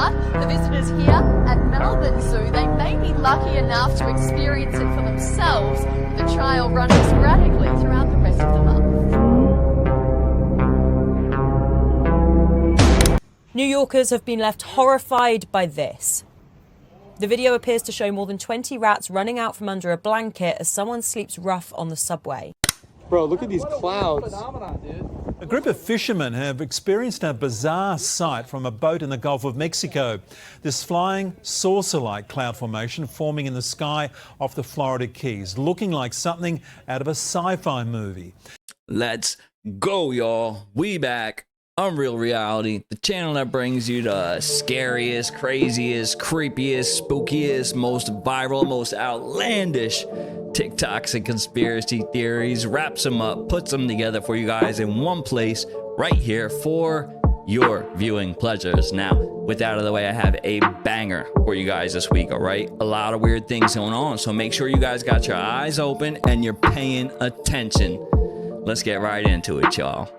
But the visitors here at Melbourne Zoo, they may be lucky enough to experience it for themselves, with the trial running sporadically throughout the rest of the month. New Yorkers have been left horrified by this. The video appears to show more than 20 rats running out from under a blanket as someone sleeps rough on the subway. Bro, look at these clouds. A group of fishermen have experienced a bizarre sight from a boat in the Gulf of Mexico. This flying saucer-like cloud formation forming in the sky off the Florida Keys, looking like something out of a sci-fi movie. Let's go, y'all. We back. Unreal Reality, the channel that brings you the scariest, craziest, creepiest, spookiest, most viral, most outlandish TikToks and conspiracy theories, wraps them up, puts them together for you guys in one place right here for your viewing pleasures. Now, with that out of the way, I have a banger for you guys this week, all right? A lot of weird things going on, so make sure you guys got your eyes open and you're paying attention. Let's get right into it, y'all.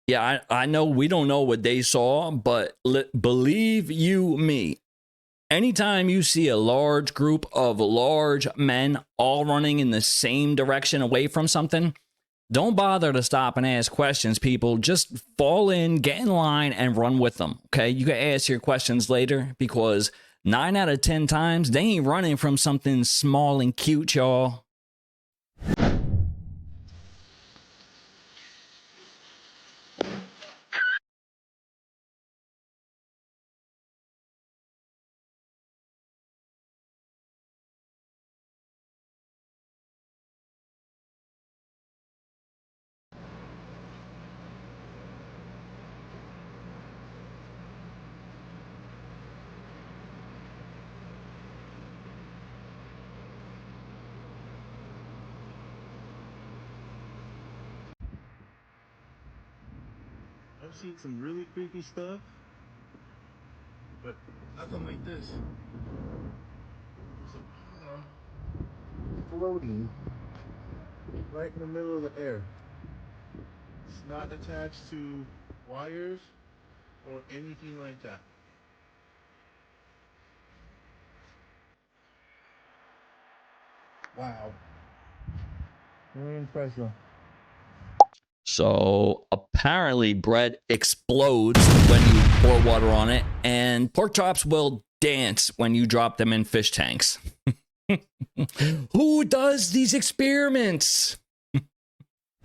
Yeah, I know we don't know what they saw, but believe you me, anytime you see a large group of large men all running in the same direction away from something, don't bother to stop and ask questions, people. Just fall in, get in line, and run with them, okay? You can ask your questions later, because 9 out of 10 times, they ain't running from something small and cute, y'all. I've seen some really creepy stuff, but nothing like this. There's a palm floating right in the middle of the air. It's not attached to wires or anything like that. Wow. Very impressive. So apparently bread explodes when you pour water on it, and pork chops will dance when you drop them in fish tanks. Who does these experiments?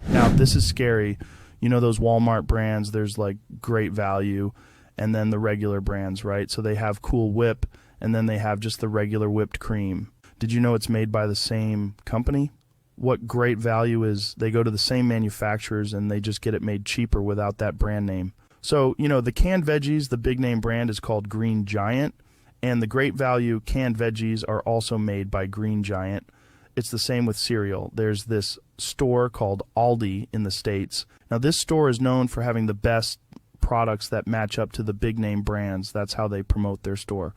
Now, this is scary. You know those Walmart brands, there's like Great Value and then the regular brands, right? So they have Cool Whip and then they have just the regular whipped cream. Did you know it's made by the same company? What Great Value is, they go to the same manufacturers and they just get it made cheaper without that brand name. So, you know, the canned veggies, the big name brand is called Green Giant, and the Great Value canned veggies are also made by Green Giant. It's the same with cereal. There's this store called Aldi in the States. Now, this store is known for having the best products that match up to the big name brands. That's how they promote their store.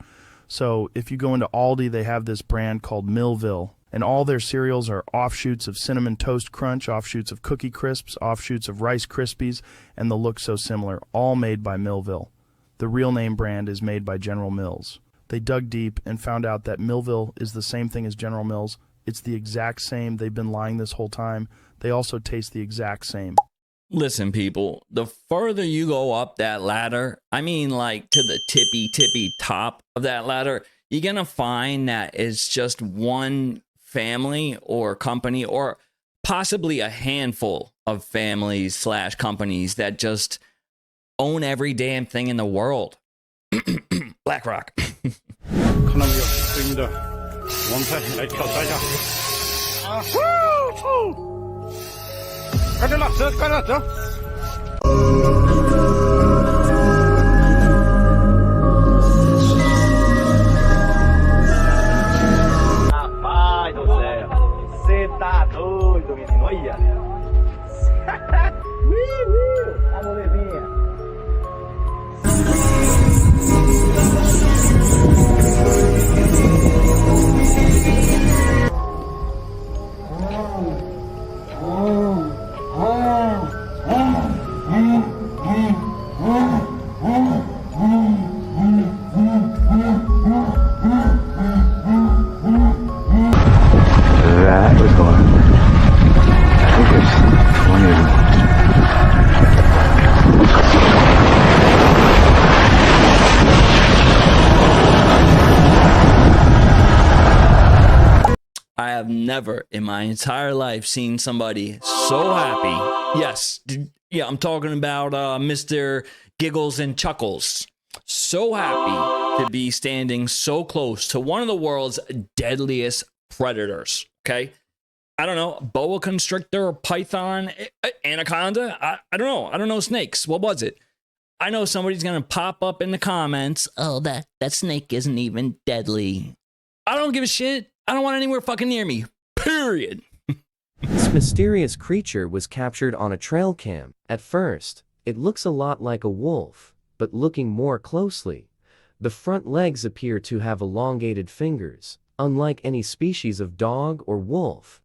So if you go into Aldi, they have this brand called Millville. And all their cereals are offshoots of Cinnamon Toast Crunch, offshoots of Cookie Crisps, offshoots of Rice Krispies, and they look so similar, all made by Millville. The real name brand is made by General Mills. They dug deep and found out that Millville is the same thing as General Mills. It's the exact same. They've been lying this whole time. They also taste the exact same. Listen, people, the further you go up that ladder, I mean, like to the tippy top of that ladder, you're going to find that it's just one family or company, or possibly a handful of families / companies that just own every damn thing in the world. BlackRock. Rapaz do céu, você tá doido, menino, olha. A molevinha. That was one. I think there's 20 of them. I have never in my entire life seen somebody so happy. Yes, yeah, I'm talking about Mr. Giggles and Chuckles. So happy to be standing so close to one of the world's deadliest predators. Okay, I don't know, boa constrictor, python, anaconda. I don't know. I don't know snakes. What was it? I know somebody's gonna pop up in the comments. Oh, that snake isn't even deadly. I don't give a shit. I don't want anywhere fucking near me. Period. This mysterious creature was captured on a trail cam. At first, it looks a lot like a wolf, but looking more closely, the front legs appear to have elongated fingers, unlike any species of dog or wolf.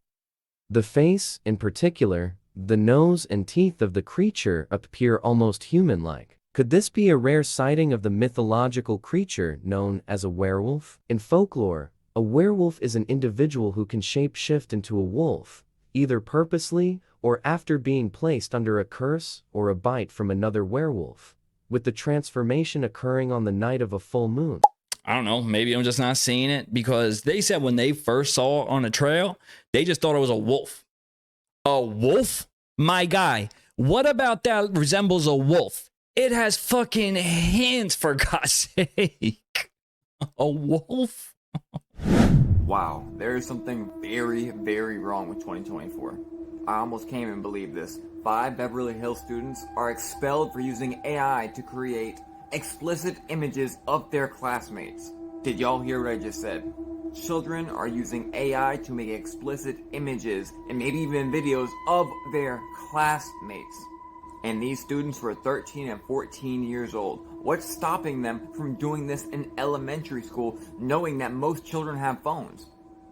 The face, in particular, the nose and teeth of the creature appear almost human-like. Could this be a rare sighting of the mythological creature known as a werewolf? In folklore, a werewolf is an individual who can shape-shift into a wolf, either purposely or after being placed under a curse or a bite from another werewolf, with the transformation occurring on the night of a full moon. I don't know, maybe I'm just not seeing it, because they said when they first saw it on the trail, they just thought it was a wolf. A wolf? My guy, what about that resembles a wolf? It has fucking hands, for God's sake. A wolf? Wow, there is something very, very wrong with 2024. I almost can't even believe this. 5 Beverly Hills students are expelled for using AI to create explicit images of their classmates. Did y'all hear what I just said? Children are using AI to make explicit images and maybe even videos of their classmates. And these students were 13 and 14 years old. What's stopping them from doing this in elementary school, knowing that most children have phones?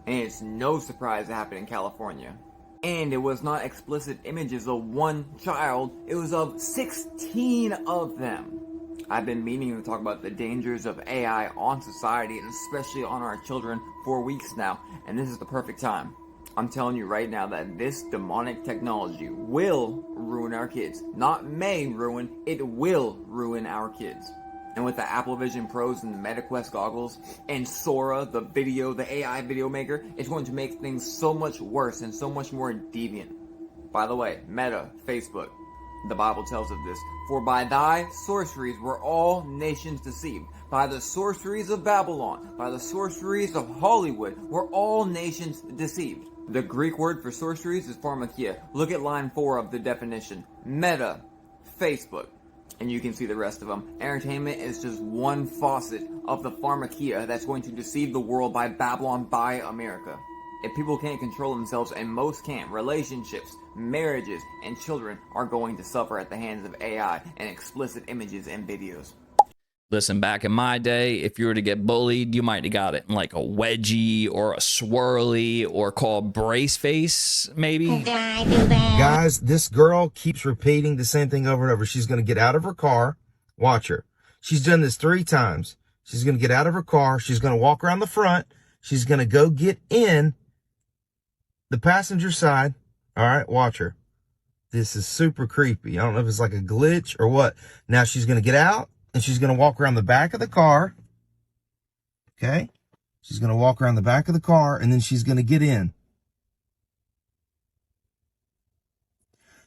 And it's no surprise it happened in California. And it was not explicit images of one child, it was of 16 of them. I've been meaning to talk about the dangers of AI on society, and especially on our children, for weeks now, and this is the perfect time. I'm telling you right now that this demonic technology will ruin our kids. Not may ruin, it will ruin our kids. And with the Apple Vision Pros and the MetaQuest goggles, and Sora, the AI video maker, it's going to make things so much worse and so much more deviant. By the way, Meta, Facebook, the Bible tells of this. For by thy sorceries were all nations deceived. By the sorceries of Babylon, by the sorceries of Hollywood, were all nations deceived. The Greek word for sorceries is pharmakia. Look at line 4 of the definition. Meta, Facebook. And you can see the rest of them. Entertainment is just one faucet of the pharmakia that's going to deceive the world by Babylon, by America. If people can't control themselves, and most can't, relationships, marriages, and children are going to suffer at the hands of AI and explicit images and videos. Listen, back in my day, if you were to get bullied, you might have got it in like a wedgie or a swirly or called brace face, maybe. Did I do that? Guys, this girl keeps repeating the same thing over and over. She's going to get out of her car. Watch her. She's done this 3 times. She's going to get out of her car. She's going to walk around the front. She's going to go get in the passenger side. All right, watch her. This is super creepy. I don't know if it's like a glitch or what. Now she's going to get out and she's going to walk around the back of the car. Okay. She's going to walk around the back of the car and then she's going to get in.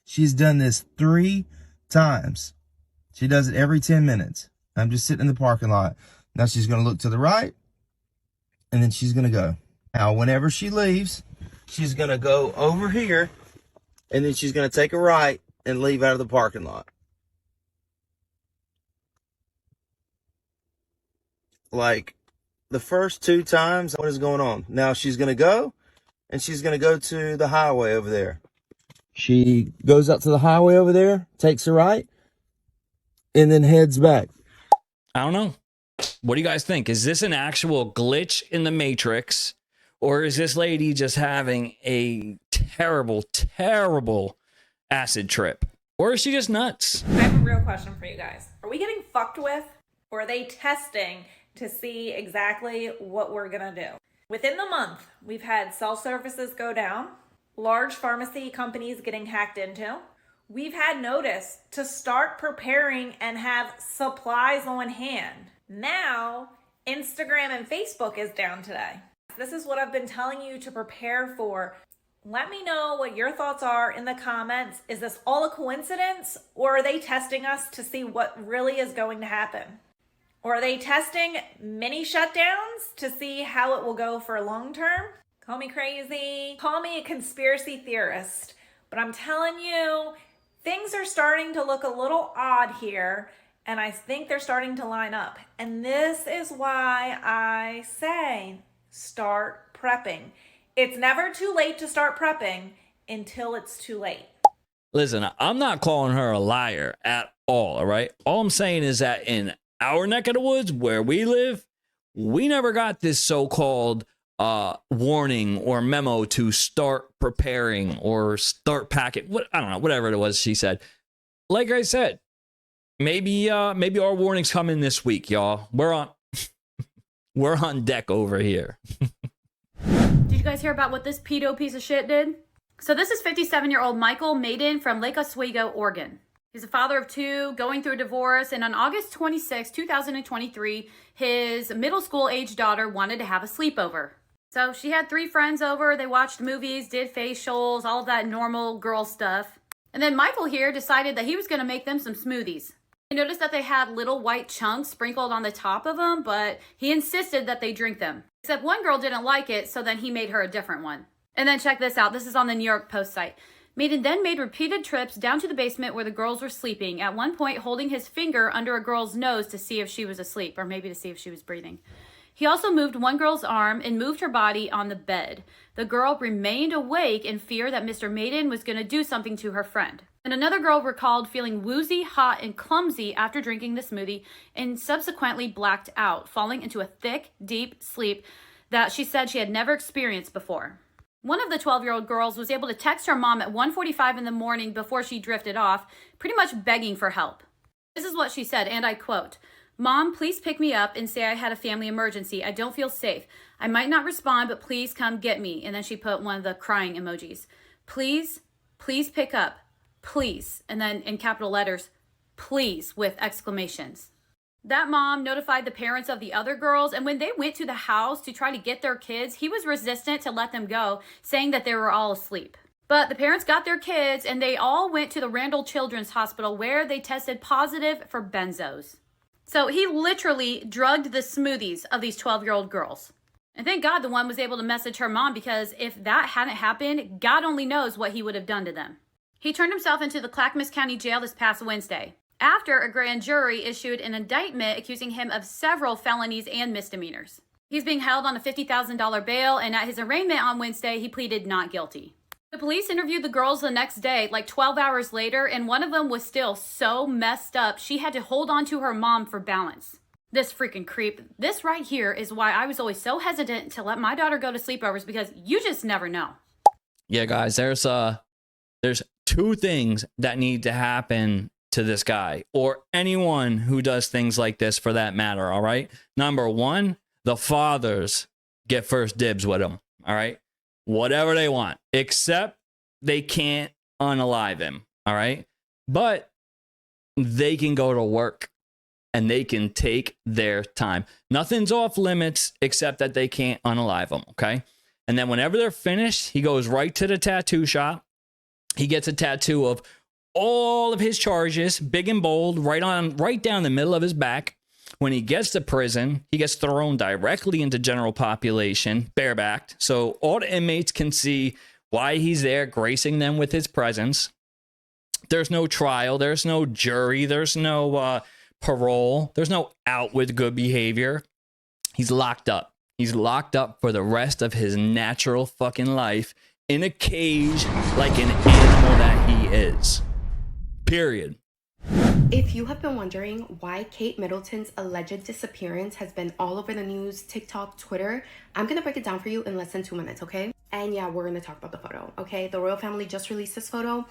She's done this 3 times. She does it every 10 minutes. I'm just sitting in the parking lot. Now she's going to look to the right and then she's going to go. Now, whenever she leaves, she's going to go over here and then she's going to take a right and leave out of the parking lot. Like the first 2 times, what is going on? Now she's going to go and she's going to go to the highway over there. She goes out to the highway over there, takes a right, and then heads back. I don't know. What do you guys think? Is this an actual glitch in the Matrix? Or is this lady just having a terrible, terrible acid trip? Or is she just nuts? I have a real question for you guys. Are we getting fucked with? Or are they testing to see exactly what we're gonna do? Within the month, we've had cell services go down, large pharmacy companies getting hacked into. We've had notice to start preparing and have supplies on hand. Now, Instagram and Facebook is down today. This is what I've been telling you to prepare for. Let me know what your thoughts are in the comments. Is this all a coincidence, or are they testing us to see what really is going to happen? Or are they testing mini shutdowns to see how it will go for long term? Call me crazy, call me a conspiracy theorist, but I'm telling you, things are starting to look a little odd here, and I think they're starting to line up. And this is why I say start prepping. It's never too late to start prepping until it's too late. Listen, I'm not calling her a liar at all right? All I'm saying is that in our neck of the woods where we live, we never got this so-called warning or memo to start preparing or start packing. I don't know, whatever it was she said. Like I said, maybe our warnings come in this week, y'all. We're on deck over here. Did you guys hear about what this pedo piece of shit did? So this is 57-year-old Michael Maiden from Lake Oswego, Oregon. He's a father of 2, going through a divorce, and on August 26, 2023, his middle school age daughter wanted to have a sleepover. So she had 3 friends over, they watched movies, did facials, all of that normal girl stuff. And then Michael here decided that he was going to make them some smoothies. I noticed that they had little white chunks sprinkled on the top of them, but he insisted that they drink them. Except one girl didn't like it, so then he made her a different one. And then check this out, this is on the New York Post site. Maiden then made repeated trips down to the basement where the girls were sleeping, at one point holding his finger under a girl's nose to see if she was asleep, or maybe to see if she was breathing. He also moved one girl's arm and moved her body on the bed. The girl remained awake in fear that Mr. Maiden was going to do something to her friend. And another girl recalled feeling woozy, hot, and clumsy after drinking the smoothie and subsequently blacked out, falling into a thick, deep sleep that she said she had never experienced before. One of the 12-year-old girls was able to text her mom at 1:45 in the morning before she drifted off, pretty much begging for help. This is what she said, and I quote, "Mom, please pick me up and say I had a family emergency. I don't feel safe. I might not respond, but please come get me." And then she put one of the crying emojis. "Please, please pick up. Please." And then in capital letters, "please," with exclamations. That mom notified the parents of the other girls, and when they went to the house to try to get their kids, he was resistant to let them go, saying that they were all asleep. But the parents got their kids, and they all went to the Randall Children's Hospital, where they tested positive for benzos. So he literally drugged the smoothies of these 12-year-old girls. And thank God the one was able to message her mom, because if that hadn't happened, God only knows what he would have done to them. He turned himself into the Clackamas County Jail this past Wednesday, after a grand jury issued an indictment accusing him of several felonies and misdemeanors. He's being held on a $50,000 bail, and at his arraignment on Wednesday, he pleaded not guilty. The police interviewed the girls the next day, like 12 hours later, and one of them was still so messed up, she had to hold on to her mom for balance. This freaking creep. This right here is why I was always so hesitant to let my daughter go to sleepovers, because you just never know. Yeah, guys, there's 2 things that need to happen to this guy, or anyone who does things like this for that matter, all right? Number 1, the fathers get first dibs with him, all right? Whatever they want, except they can't unalive him, All right. But they can go to work and they can take their time. Nothing's off limits except that they can't unalive them. Okay. And then whenever they're finished, he goes right to the tattoo shop. He gets a tattoo of all of his charges, big and bold, right down the middle of his back. When he gets to prison, he gets thrown directly into general population, barebacked, so all the inmates can see why he's there, gracing them with his presence. There's no trial, there's no jury, there's no parole, there's no out with good behavior. He's locked up. He's locked up for the rest of his natural fucking life in a cage like an animal that he is. Period. If you have been wondering why Kate Middleton's alleged disappearance has been all over the news, TikTok, Twitter, I'm gonna break it down for you in less than 2 minutes, okay? And yeah, we're gonna talk about the photo, okay? The royal family just released this photo,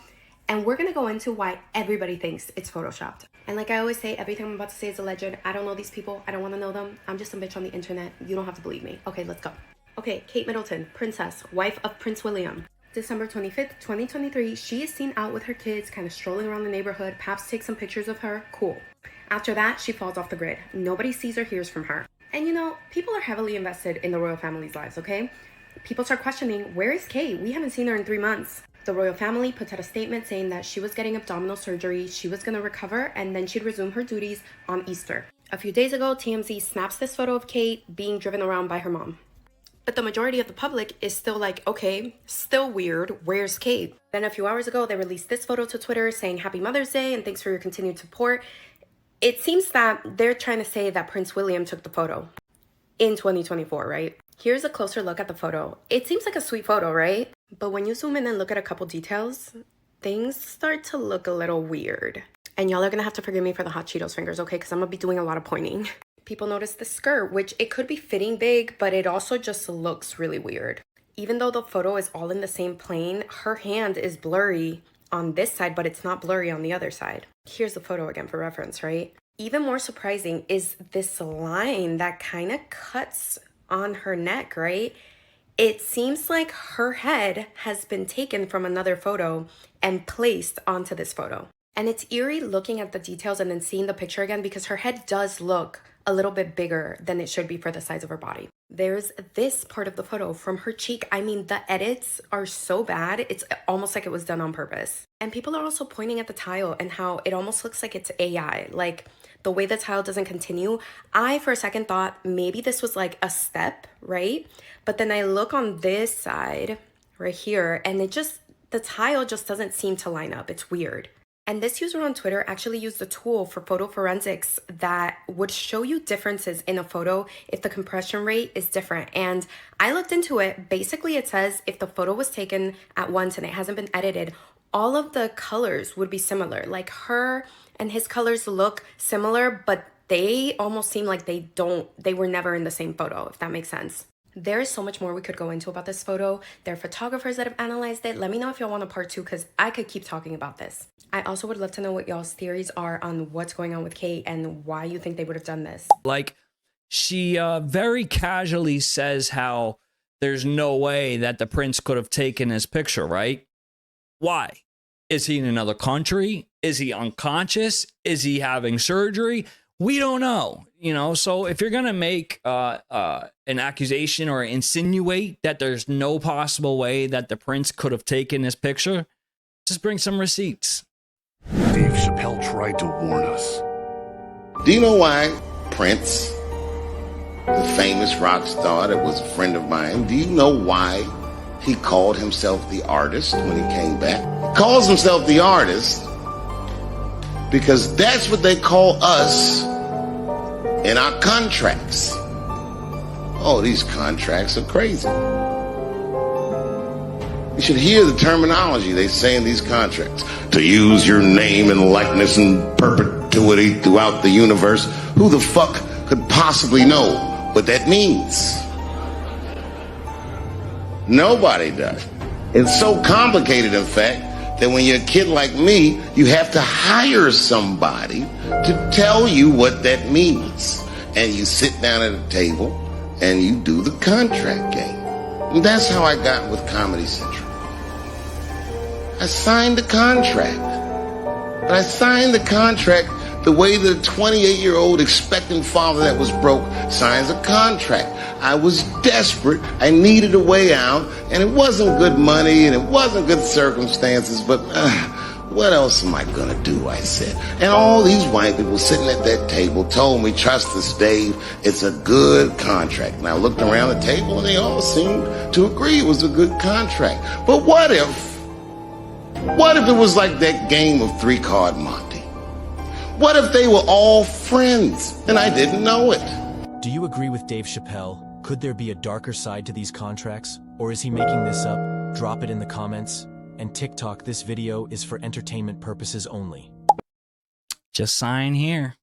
and we're gonna go into why everybody thinks it's photoshopped. And like I always say, everything I'm about to say is alleged. I don't know these people. I don't want to know them. I'm just a bitch on the internet. You don't have to believe me. Okay, let's go. Okay, Kate Middleton, princess, wife of Prince William. December 25th, 2023, she is seen out with her kids, kind of strolling around the neighborhood. Paps take some pictures of her. Cool. After that, she falls off the grid. Nobody sees or hears from her. And you know, people are heavily invested in the royal family's lives, okay? People start questioning, where is Kate? We haven't seen her in 3 months. The royal family puts out a statement saying that she was getting abdominal surgery, she was gonna recover, and then she'd resume her duties on Easter. A few days ago, TMZ snaps this photo of Kate being driven around by her mom. But the majority of the public is still like, okay, still weird, where's Kate? Then a few hours ago, they released this photo to Twitter saying Happy Mother's Day and thanks for your continued support. It seems that they're trying to say that Prince William took the photo in 2024, right? Here's a closer look at the photo. It seems like a sweet photo, right? But when you zoom in and look at a couple details, things start to look a little weird. And y'all are gonna have to forgive me for the hot Cheetos fingers, okay? Because I'm gonna be doing a lot of pointing. People notice the skirt, which it could be fitting big, but it also just looks really weird. Even though the photo is all in the same plane, her hand is blurry on this side, but it's not blurry on the other side. Here's the photo again for reference, right? Even more surprising is this line that kind of cuts on her neck, right? It seems like her head has been taken from another photo and placed onto this photo. And it's eerie looking at the details and then seeing the picture again because her head does look a little bit bigger than it should be for the size of her body. There's this part of the photo from her cheek. I mean, the edits are so bad. It's almost like it was done on purpose. And people are also pointing at the tile and how it almost looks like it's AI. Like the way the tile doesn't continue. I, for a second, thought maybe this was like a step, right? But then I look on this side right here and the tile just doesn't seem to line up. It's weird. And this user on Twitter actually used a tool for photo forensics that would show you differences in a photo if the compression rate is different. And I looked into it. Basically, it says if the photo was taken at once and it hasn't been edited, all of the colors would be similar. Like her and his colors look similar, but they almost seem like they were never in the same photo, if that makes sense. There is so much more we could go into about this photo. There are photographers that have analyzed it. Let me know if y'all want a part 2 because I could keep talking about this. I also would love to know what y'all's theories are on what's going on with Kate and why you think they would have done this. Like, she very casually says how there's no way that the prince could have taken his picture, right? Why? Is he in another country? Is he unconscious? Is he having surgery? We don't know, you know, so if you're going to make an accusation or insinuate that there's no possible way that the prince could have taken this picture, just bring some receipts. Dave Chappelle tried to warn us. Do you know why Prince, the famous rock star that was a friend of mine, do you know why he called himself the artist when he came back? He calls himself the artist because that's what they call us in our contracts. Oh, these contracts are crazy. You should hear the terminology they say in these contracts. To use your name and likeness in perpetuity throughout the universe. Who the fuck could possibly know what that means? Nobody does. It's so complicated, in fact, that when you're a kid like me, you have to hire somebody to tell you what that means. And you sit down at a table and you do the contract game. And that's how I got with Comedy Central. I signed a contract. But I signed the contract the way that a 28-year-old expectant father that was broke signs a contract. I was desperate. I needed a way out, and it wasn't good money, and it wasn't good circumstances, but what else am I gonna do, I said. And all these white people sitting at that table told me, trust us, Dave, it's a good contract. And I looked around the table, and they all seemed to agree it was a good contract. But what if it was like that game of 3-Card Monte? What if they were all friends, and I didn't know it? Do you agree with Dave Chappelle? Could there be a darker side to these contracts? Or is he making this up? Drop it in the comments. And TikTok, this video is for entertainment purposes only. Just sign here.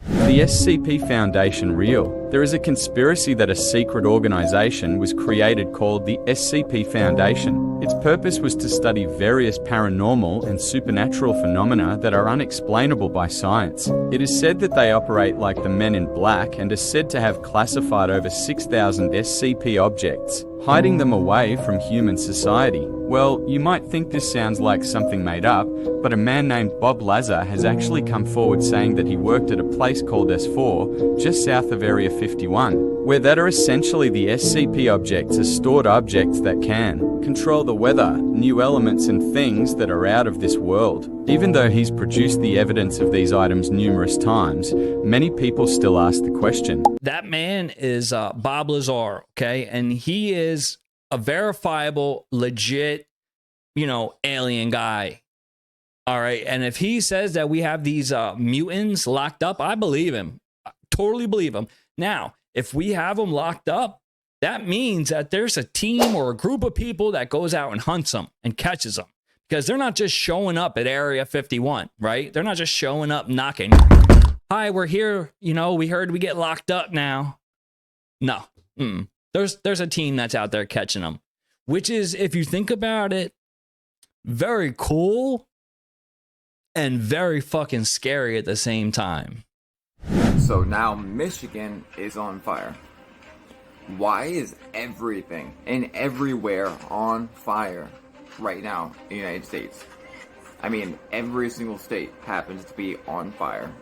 The SCP Foundation real? There is a conspiracy that a secret organization was created called the SCP Foundation. Its purpose was to study various paranormal and supernatural phenomena that are unexplainable by science. It is said that they operate like the Men in Black and are said to have classified over 6,000 SCP objects, hiding them away from human society. Well, you might think this sounds like something made up, but a man named Bob Lazar has actually come forward saying that he worked at a place called S4, just south of Area 51, where that are essentially the SCP objects are stored objects that can control the weather, new elements and things that are out of this world. Even though he's produced the evidence of these items numerous times, many people still ask the question. That man is Bob Lazar, okay? And he is a verifiable, legit, alien guy. All right. And if he says that we have these mutants locked up, I believe him. I totally believe him. Now, if we have them locked up, that means that there's a team or a group of people that goes out and hunts them and catches them, because they're not just showing up at Area 51, right? They're not just showing up knocking. Hi, we're here. We heard we get locked up now. No. There's a team that's out there catching them, which is, if you think about it, very cool and very fucking scary at the same time. So now Michigan is on fire. Why is everything and everywhere on fire right now in the United States? I mean, every single state happens to be on fire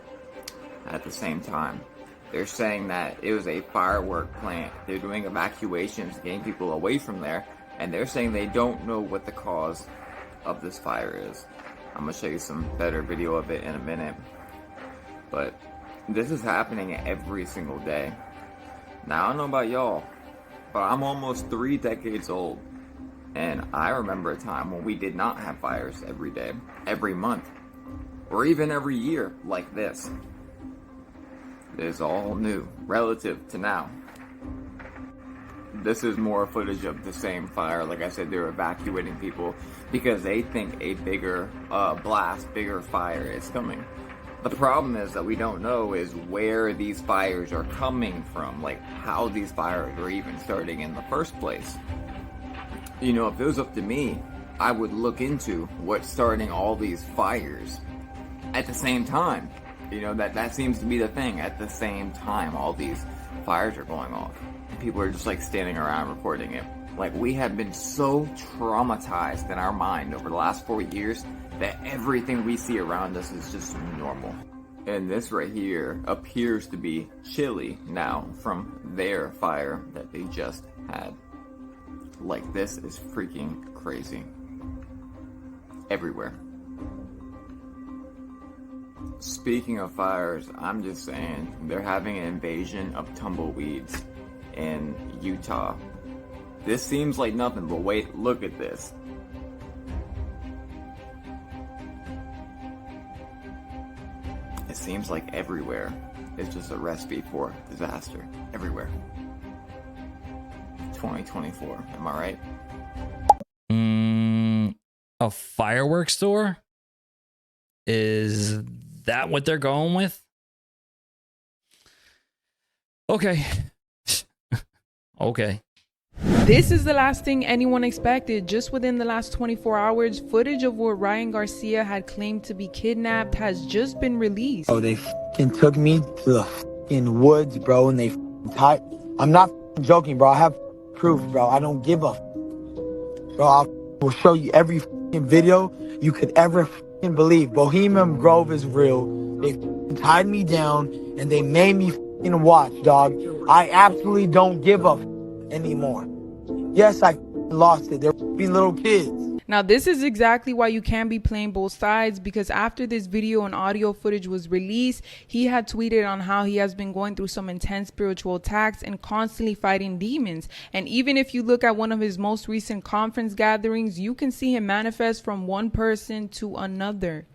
at the same time. They're saying that it was a firework plant. They're doing evacuations, getting people away from there, and they're saying they don't know what the cause of this fire is. I'm gonna show you some better video of it in a minute. But this is happening every single day. Now, I don't know about y'all, but I'm almost 3 decades old, and I remember a time when we did not have fires every day, every month, or even every year like this. It is all new, relative to now. This is more footage of the same fire. Like I said, they're evacuating people because they think a bigger blast, bigger fire is coming. The problem is that we don't know is where these fires are coming from, like how these fires are even starting in the first place. If it was up to me, I would look into what's starting all these fires at the same time. That seems to be the thing. At the same time, all these fires are going off. And people are just like standing around recording it. Like, we have been so traumatized in our mind over the last 4 years that everything we see around us is just normal. And this right here appears to be chilly now from their fire that they just had. Like, this is freaking crazy. Everywhere. Speaking of fires, I'm just saying, they're having an invasion of tumbleweeds in Utah. This seems like nothing, but wait, look at this. It seems like everywhere is just a recipe for disaster. Everywhere. 2024, am I right? A fireworks store? Is that what they're going with? Okay. Okay. This is the last thing anyone expected. Just within the last 24 hours, footage of what Ryan Garcia had claimed to be kidnapped has just been released. Oh, they f***ing took me to the f***ing woods, bro, and they f***ing tied. I'm not joking, bro. I have proof, bro. I don't give a f***. Bro, I will show you every f***ing video you could ever f***ing believe Bohemian Grove is real. They f***ing tied me down and they made me f***ing watch, dog. I absolutely don't give a f*** anymore. Yes, I f***ing lost it. They're f***ing little kids. Now, this is exactly why you can't be playing both sides, because after this video and audio footage was released, he had tweeted on how he has been going through some intense spiritual attacks and constantly fighting demons. And even if you look at one of his most recent conference gatherings, you can see him manifest from one person to another.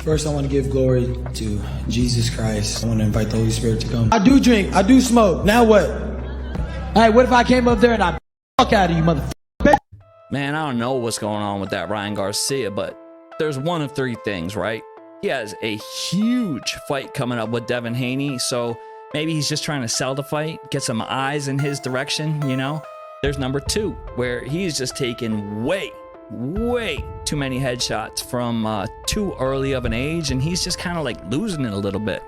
First, I want to give glory to Jesus Christ. I want to invite the Holy Spirit to come. I do drink. I do smoke. Now what? Hey, what if I came up there and I fuck out of you, motherfucker? Man, I don't know what's going on with that Ryan Garcia, but there's one of three things, right? He has a huge fight coming up with Devin Haney, so maybe he's just trying to sell the fight, get some eyes in his direction, you know? There's number two, where he's just taken way too many headshots from too early of an age, and he's just kind of like losing it a little bit.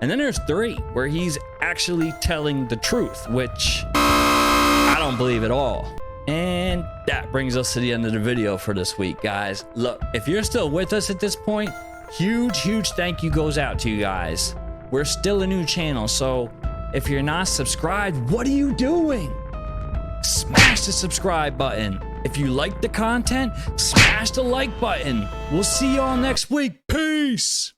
And then there's three, where he's actually telling the truth, which I don't believe at all. And that brings us to the end of the video for this week, guys. Look, if you're still with us at this point, huge thank you goes out to you guys. We're still a new channel, so if you're not subscribed, what are you doing? Smash the subscribe button. If you like the content, smash the like button. We'll see y'all next week. Peace.